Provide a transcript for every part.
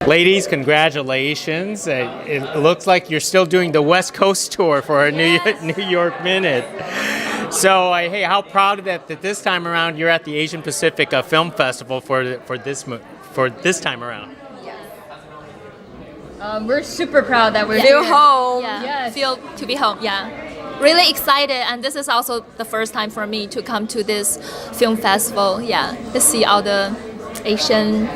Ladies, congratulations. It looks like you're still doing the West Coast tour for a New York Minute. So, hey, how proud of that this time around you're at the Asian Pacific Film Festival for this time around. We're super proud that we're Feel here. home. Yeah, Yes. feel to be home. Yeah, really excited, and this is also the first time for me to come to this film festival. Yeah, to see all the Asian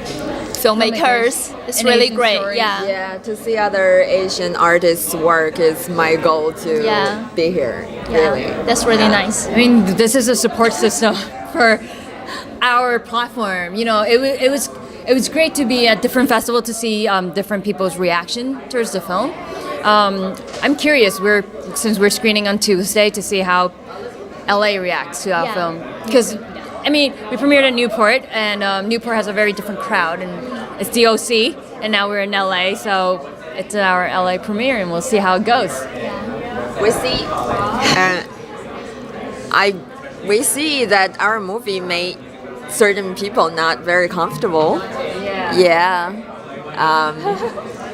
filmmakers. It's And really Asian great. stories. Yeah. Yeah, to see other Asian artists' work is my goal to Yeah. be here. Yeah, Really. that's really nice. I mean, this is a support system for our platform. You know, it was great to be at different festivals to see different people's reaction towards the film. I'm curious. Since we're screening on Tuesday to see how LA reacts to our Yeah. film, because I mean, we premiered at Newport, and Newport has a very different crowd, and it's DOC, and now we're in LA, so it's our LA premiere, and we'll see how it goes. We see, we see that our movie made certain people not very comfortable. Yeah.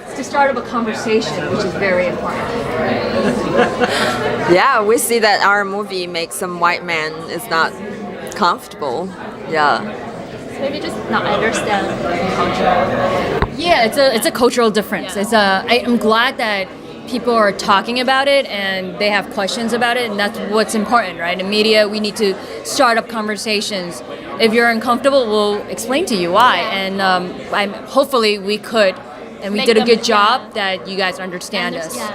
It's the start of a conversation, which is very important. Yeah, we see that our movie makes some white man is not comfortable. Yeah. Maybe just not understand culture. Yeah, it's a cultural difference. Yeah. I'm glad that people are talking about it and they have questions about it, and that's what's important, right? In media, we need to start up conversations. If you're uncomfortable, we'll explain to you why, and hopefully we could, and we Make did a them- good job that you guys understand us. Yeah.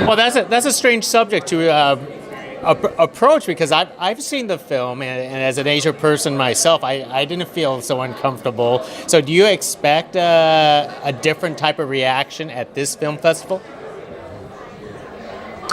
Well, that's a strange subject to approach, because I've seen the film, and as an Asian person myself, I didn't feel so uncomfortable. So do you expect a different type of reaction at this film festival?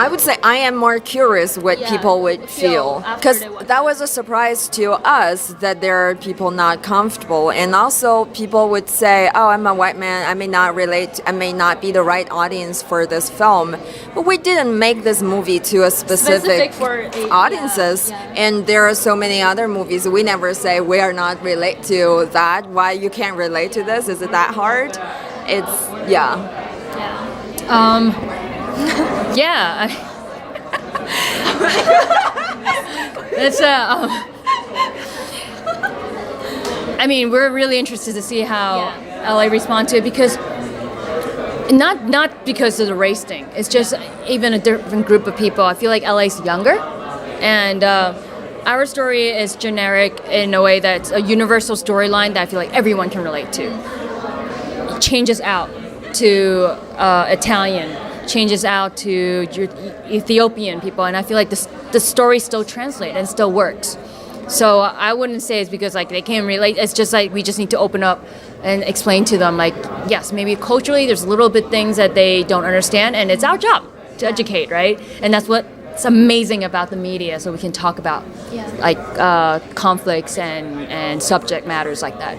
I would say I am more curious what Yeah, people would feel feel, after because they watch that was a surprise to us that there are people not comfortable, and also people would say, "Oh, I'm a white man. I may not relate. I may not be the right audience for this film." But we didn't make this movie to a specific for a- audiences, yeah. and there are so many other movies. We never say we are not relate to that. Why you can't relate to this? Is it that hard? It's yeah. Yeah. Yeah. It's I mean, we're really interested to see how LA respond to it, because not because of the race thing. It's just even a different group of people. I feel like LA's younger, and our story is generic in a way that's a universal storyline that I feel like everyone can relate to. It changes out to Italian, changes out to Ethiopian people, and I feel like the story still translates and still works. So I wouldn't say it's because like they can't relate. It's just like we just need to open up and explain to them, like, yes, maybe culturally there's a little bit things that they don't understand, and it's our job to educate, right? And that's what's amazing about the media, so we can talk about like conflicts and subject matters like that.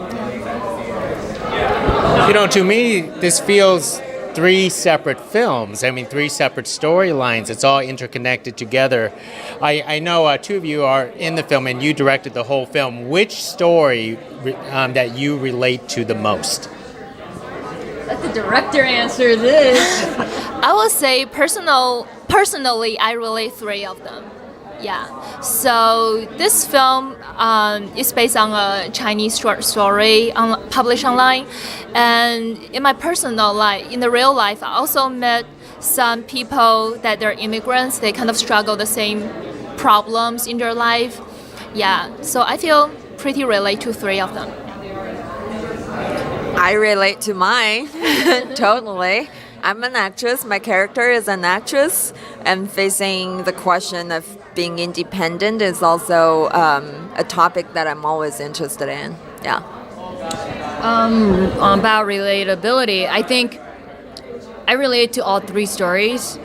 You know, to me, this feels three separate films. I mean, three separate storylines. It's all interconnected together. I know two of you are in the film, and you directed the whole film. Which story that you relate to the most? Let the director answer this. I would say personally, I relate three of them. Yeah. So this film is based on a Chinese short story published online, and in my personal life, in the real life, I also met some people that they're immigrants. They kind of struggle the same problems in their life. Yeah. So I feel pretty relate to three of them. I relate to mine totally. I'm an actress. My character is an actress, and facing the question of being independent is also a topic that I'm always interested in. Yeah. About relatability, I think I relate to all three stories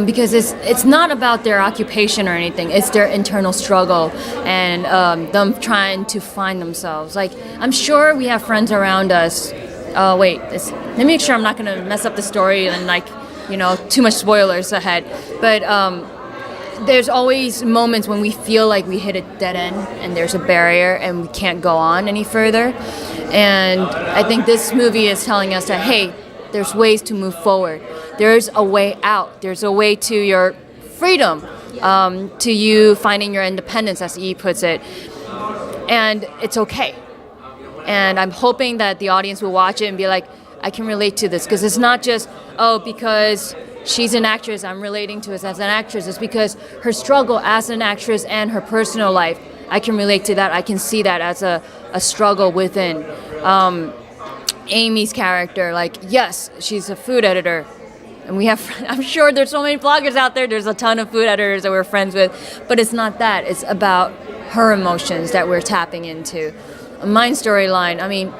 because it's not about their occupation or anything. It's their internal struggle and them trying to find themselves. Like, I'm sure we have friends around us. Let me make sure I'm not going to mess up the story and too much spoilers ahead. But there's always moments when we feel like we hit a dead end and there's a barrier and we can't go on any further. And I think this movie is telling us that, hey, there's ways to move forward. There's a way out. There's a way to your freedom, to you finding your independence, as E puts it. And it's okay. And I'm hoping that the audience will watch it and be like, I can relate to this. Because it's not just, oh, because she's an actress, I'm relating to us as an actress. It's because her struggle as an actress and her personal life, I can relate to that. I can see that as a struggle within. Amy's character, like, yes, she's a food editor. And we have, I'm sure there's so many bloggers out there, there's a ton of food editors that we're friends with. But it's not that. It's about her emotions that we're tapping into. Mine storyline, I mean,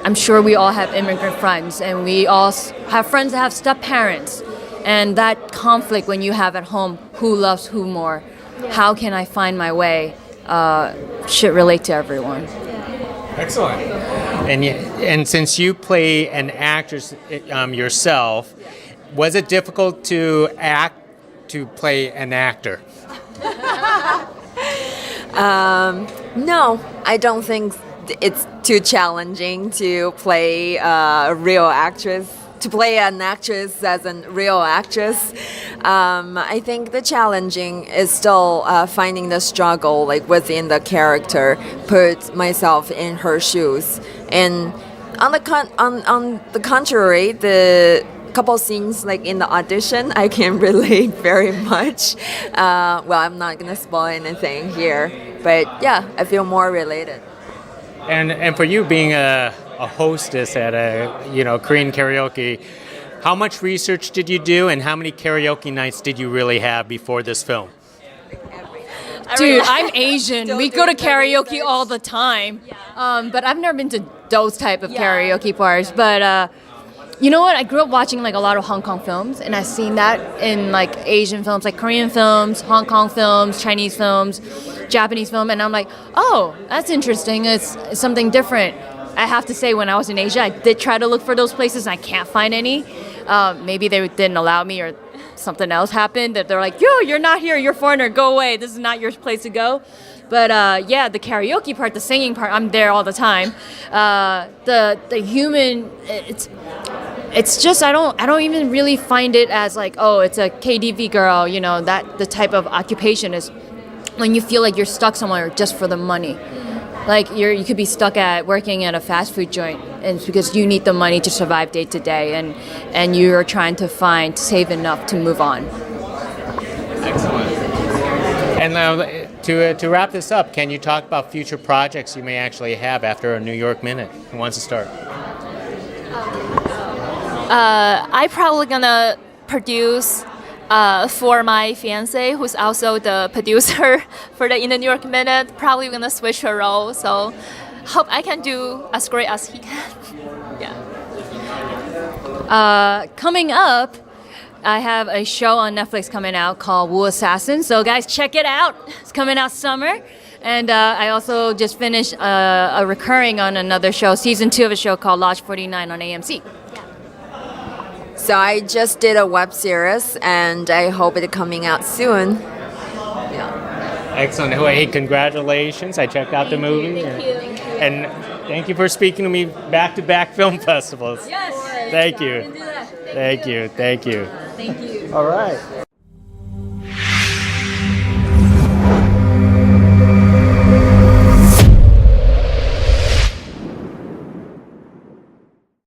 I'm sure we all have immigrant friends, and we all have friends that have step parents. And that conflict when you have at home, who loves who more? How can I find my way? Should relate to everyone. Excellent. And since you play an actress yourself, was it difficult to play an actor? No, I don't think it's too challenging to play a real actress. To play an actress as a real actress, I think the challenging is still finding the struggle, like within the character, put myself in her shoes. And on the contrary, the couple scenes like in the audition, I can relate very much. Well, I'm not gonna spoil anything here, but yeah, I feel more related. And for you being a hostess at a Korean karaoke, how much research did you do, and how many karaoke nights did you really have before this film? Dude, I'm Asian. We go to karaoke all the time. But I've never been to those type of karaoke bars. But you know what? I grew up watching like a lot of Hong Kong films, and I've seen that in like Asian films, like Korean films, Hong Kong films, Chinese films, Japanese film, and I'm like, oh, that's interesting. It's something different. I have to say, when I was in Asia, I did try to look for those places, and I can't find any. Maybe they didn't allow me, or something else happened that they're like, yo, you're not here, you're a foreigner, go away, this is not your place to go. But yeah, the karaoke part, the singing part, I'm there all the time. The human, it's just I don't even really find it as like, oh, it's a KDV girl, that the type of occupation is when you feel like you're stuck somewhere just for the money. Like you could be stuck at working at a fast food joint, and it's because you need the money to survive day to day, and you're trying to save enough to move on. Excellent. And now to wrap this up, can you talk about future projects you may actually have after a New York Minute? Who wants to start? I probably gonna produce for my fiance, who's also the producer for the In the New York Minute. Probably gonna switch her role, so hope I can do as great as he can. Yeah. Coming up, I have a show on Netflix coming out called Wu Assassin. So guys, check it out. It's coming out summer. And I also just finished a recurring on another show, season 2 of a show called Lodge 49 on AMC. So I just did a web series, and I hope it's coming out soon. Yeah. Excellent. Hey, congratulations. I checked out the movie. Thank you. And thank you for speaking to me back-to-back film festivals. Yes. Thank you. Do that. Thank you. Thank you. All right.